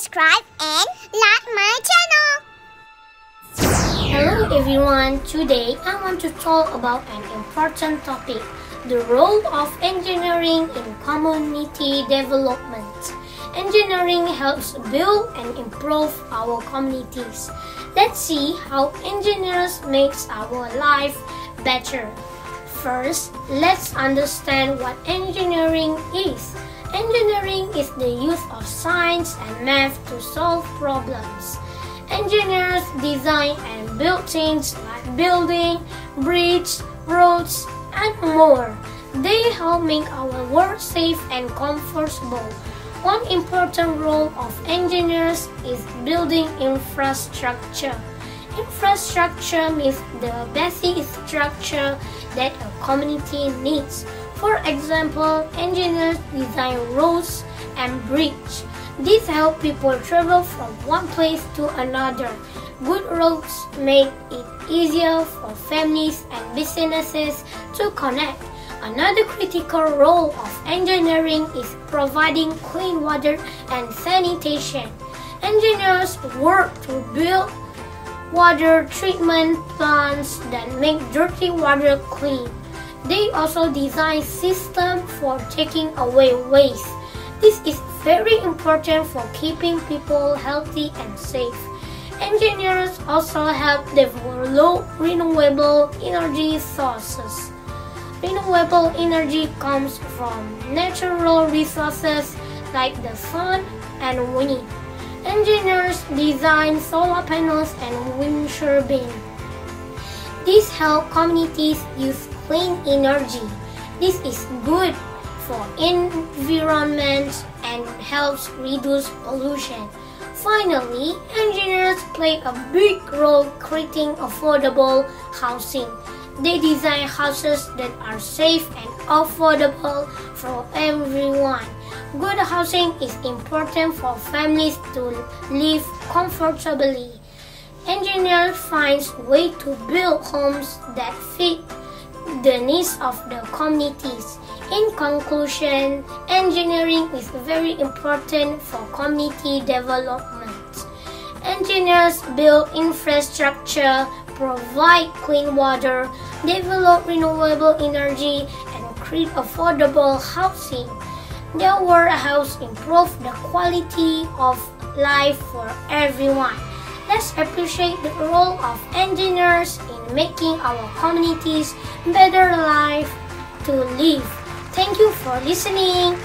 subscribe and like my channel. Hello everyone, today I want to talk about an important topic, the role of engineering in community development. Engineering helps build and improve our communities. Let's see how engineers makes our life better. First, let's understand what engineering is. Engineering is the use of science and math to solve problems. Engineers design and build things like building, bridges, roads, and more. They help make our world safe and comfortable. One important role of engineers is building infrastructure. Infrastructure means the basic structure that a community needs. For example, engineers design roads and bridges. These help people travel from one place to another. Good roads make it easier for families and businesses to connect. Another critical role of engineering is providing clean water and sanitation. Engineers work to build water treatment plants that make dirty water clean. They also design systems for taking away waste. This is very important for keeping people healthy and safe. Engineers also help develop renewable energy sources. Renewable energy comes from natural resources like the sun and wind. Engineers design solar panels and wind turbines. These help communities use clean energy. This is good for environment and helps reduce pollution. Finally, engineers play a big role creating affordable housing. They design houses that are safe and affordable for everyone. Good housing is important for families to live comfortably. Engineers find ways to build homes that fit the needs of the communities. In conclusion, engineering is very important for community development. Engineers build infrastructure, provide clean water, develop renewable energy, and create affordable housing. Their work helps improve the quality of life for everyone. Let's appreciate the role of engineers in making our communities better life to live. Thank you for listening.